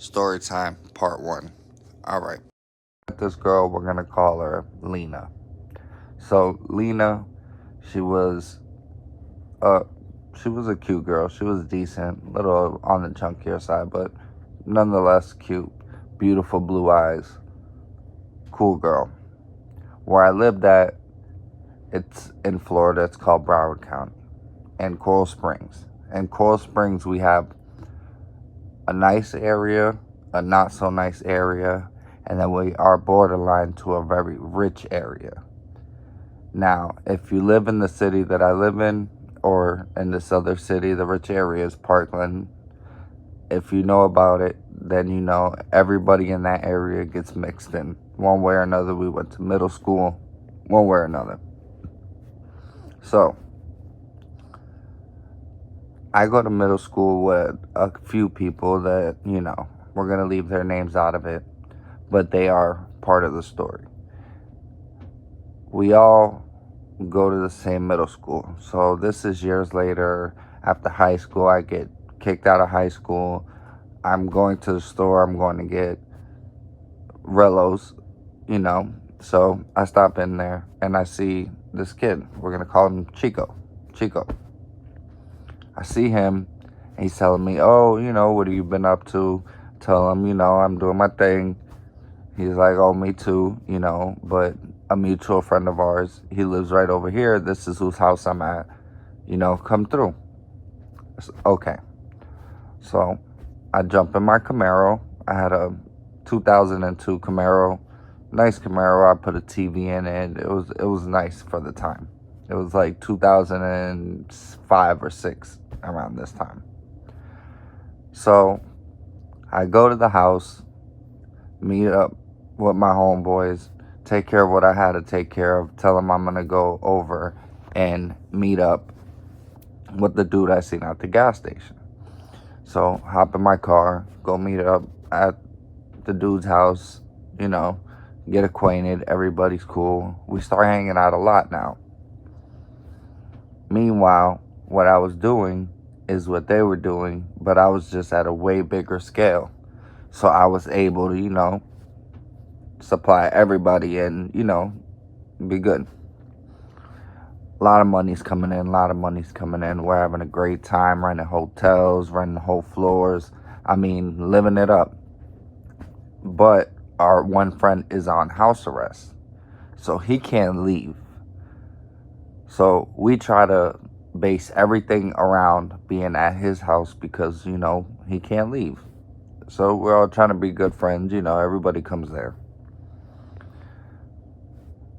Story time, part 1. All right. This girl, we're gonna call her Lena. So Lena, she was uh she was a cute girl. She was decent, little on the chunkier side, but nonetheless cute. Beautiful blue eyes, cool girl. Where I lived at, it's in Florida. It's called Broward County and Coral Springs. In Coral Springs, we have a nice area, a not so nice area, and then we are borderline to a very rich area. Now, if you live in the city that I live in, or in this other city, the rich area is Parkland. If you know about it, then you know everybody in that area gets mixed in one way or another. We went to middle school, one way or another. So, I go to middle school with a few people that, we're going to leave their names out of it, but they are part of the story. We all go to the same middle school. So this is years later. After high school, I get kicked out of high school. I'm going to the store. I'm going to get Rellos, So I stop in there and I see this kid. We're going to call him Chico. I see him. He's telling me, oh, what have you been up to? Tell him, I'm doing my thing. He's like, oh, me too, but a mutual friend of ours, he lives right over here. This is whose house I'm at, come through. Okay. So I jump in my Camaro. I had a 2002 Camaro, nice Camaro. I put a TV in it. It was nice for the time. It was like 2005 or 6 around this time. So I go to the house, meet up with my homeboys, take care of what I had to take care of, tell them I'm going to go over and meet up with the dude I seen at the gas station. So hop in my car, go meet up at the dude's house, get acquainted. Everybody's cool. We start hanging out a lot now. Meanwhile, what I was doing is what they were doing, but I was just at a way bigger scale. So I was able to, supply everybody and, be good. A lot of money's coming in. We're having a great time, renting hotels, renting whole floors. I mean, living it up. But our one friend is on house arrest, so he can't leave. So we try to base everything around being at his house because, he can't leave. So we're all trying to be good friends. Everybody comes there.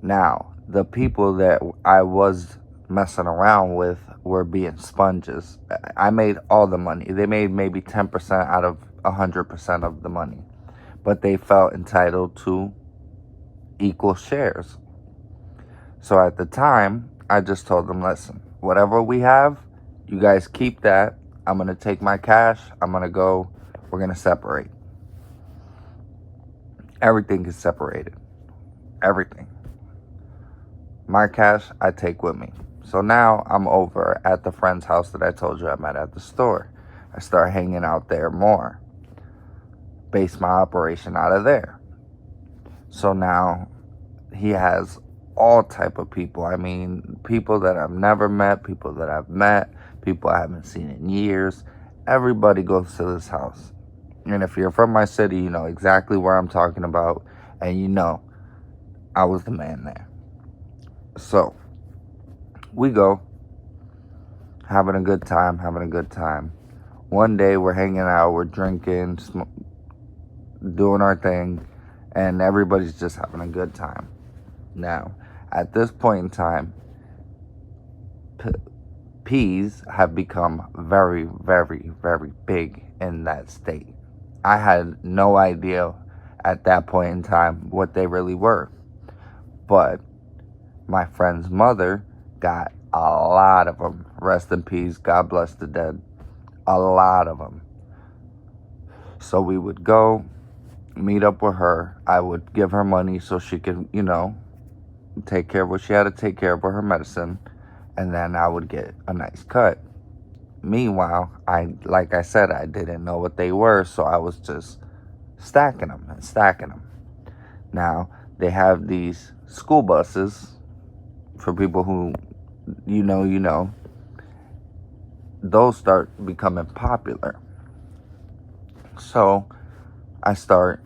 Now, the people that I was messing around with were being sponges. I made all the money. They made maybe 10% out of 100% of the money. But they felt entitled to equal shares. So at the time, I just told them, listen, whatever we have, you guys keep that. I'm going to take my cash. I'm going to go. We're going to separate. Everything is separated. Everything. My cash, I take with me. So now I'm over at the friend's house that I told you I met at the store. I start hanging out there more. Base my operation out of there. So now he has all type of people. I mean, people that I've never met, people that I've met, people I haven't seen in years. Everybody goes to this house. And if you're from my city, you know exactly where I'm talking about. And I was the man there. So we go, having a good time. One day we're hanging out, we're drinking, doing our thing, and everybody's just having a good time. Now, at this point in time, peas have become very, very, very big in that state. I had no idea at that point in time what they really were. But my friend's mother got a lot of them. Rest in peace. God bless the dead. A lot of them. So we would go meet up with her. I would give her money so she could, take care of what she had to take care of with her medicine. And then I would get a nice cut. Meanwhile, like I said, I didn't know what they were. So I was just stacking them and stacking them. Now, they have these school buses, for people who you know, those start becoming popular. So I start,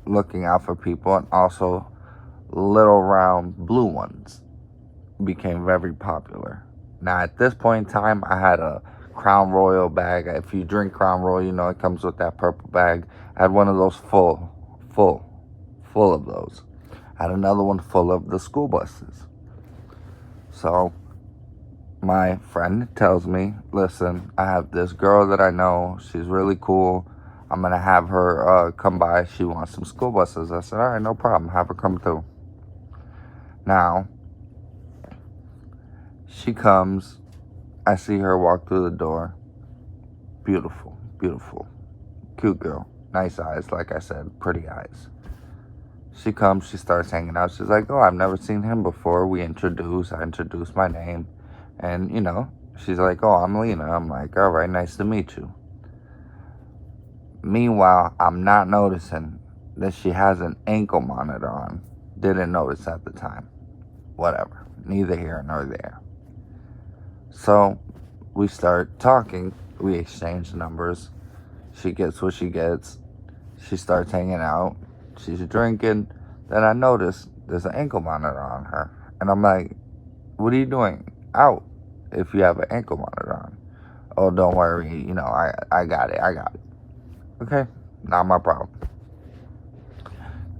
looking out for people, and also little round blue ones became very popular. Now, at this point in time, I had a Crown Royal bag. If you drink Crown Royal, it comes with that purple bag. I had one of those full of those. I had another one full of the school buses. So my friend tells me, listen, I have this girl that I know. She's really cool. I'm going to have her come by. She wants some school buses. I said, all right, no problem. Have her come through. Now, she comes. I see her walk through the door. Beautiful, beautiful. Cute girl. Nice eyes, like I said. Pretty eyes. She comes. She starts hanging out. She's like, oh, I've never seen him before. I introduce my name. And, she's like, oh, I'm Lena. I'm like, all right, nice to meet you. Meanwhile, I'm not noticing that she has an ankle monitor on. Didn't notice at the time. Whatever. Neither here nor there. So we start talking. We exchange numbers. She gets what she gets. She starts hanging out. She's drinking. Then I notice there's an ankle monitor on her. And I'm like, what are you doing out if you have an ankle monitor on? Oh, don't worry. I got it. Okay, not my problem.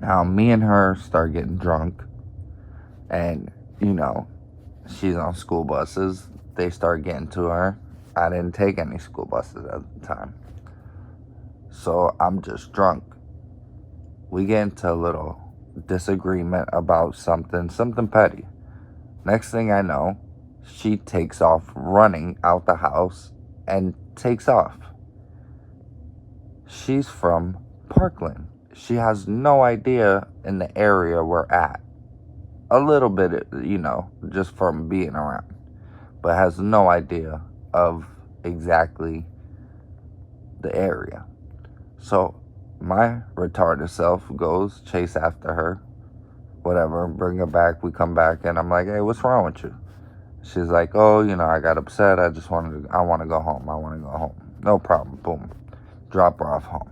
Now, me and her start getting drunk. And, she's on school buses. They start getting to her. I didn't take any school buses at the time. So I'm just drunk. We get into a little disagreement about something petty. Next thing I know, she takes off running out the house and takes off. She's from Parkland. She has no idea in the area we're at. A little bit, just from being around. But has no idea of exactly the area. So my retarded self goes chase after her, whatever, bring her back. We come back and I'm like, hey, what's wrong with you? She's like, oh, I got upset. I want to go home. No problem. Boom. Drop her off home.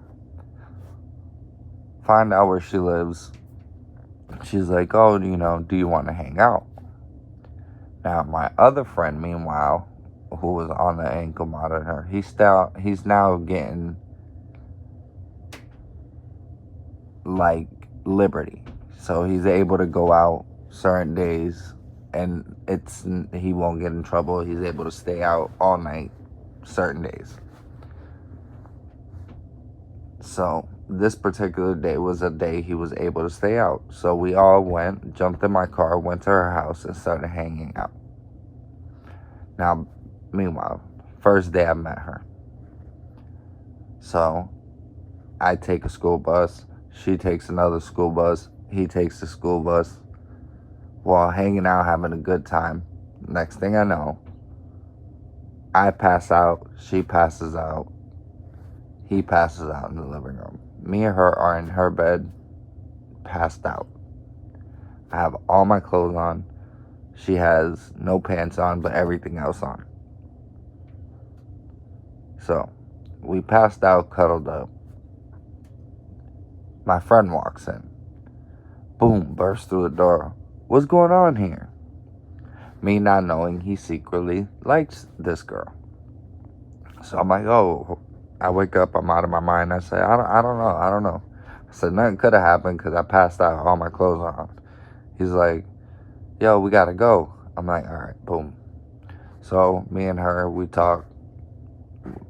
Find out where she lives. She's like, oh, do you want to hang out? Now, my other friend, meanwhile, who was on the ankle monitor, he's now getting like liberty. So he's able to go out certain days and he won't get in trouble. He's able to stay out all night certain days. So this particular day was a day he was able to stay out. So we all jumped in my car, went to her house and started hanging out. Now, meanwhile, first day I met her. So I take a school bus. She takes another school bus. He takes the school bus. While hanging out, having a good time. Next thing I know, I pass out. She passes out. He passes out in the living room. Me and her are in her bed, passed out. I have all my clothes on. She has no pants on, but everything else on. So, we passed out, cuddled up. My friend walks in. Boom, bursts through the door. What's going on here? Me not knowing he secretly likes this girl. So I'm like, oh, I wake up, I'm out of my mind. I say, I don't know. I said, nothing could have happened because I passed out, all my clothes are on. He's like, yo, we got to go. I'm like, all right, boom. So me and her, we talk.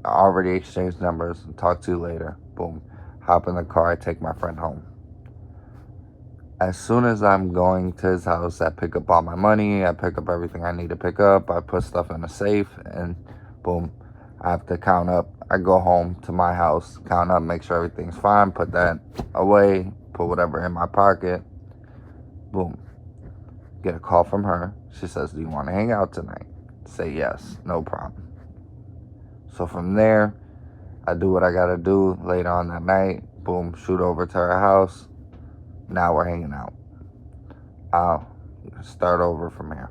I already exchanged numbers. Talk to you later. Boom. Hop in the car. I take my friend home. As soon as I'm going to his house, I pick up all my money. I pick up everything I need to pick up. I put stuff in a safe. And boom. I have to count up. I go home to my house, count up, make sure everything's fine. Put that away. Put whatever in my pocket. Boom. Get a call from her. She says, do you want to hang out tonight? Say yes. No problem. So from there, I do what I gotta do later on that night. Boom, shoot over to her house. Now we're hanging out. I'll start over from here.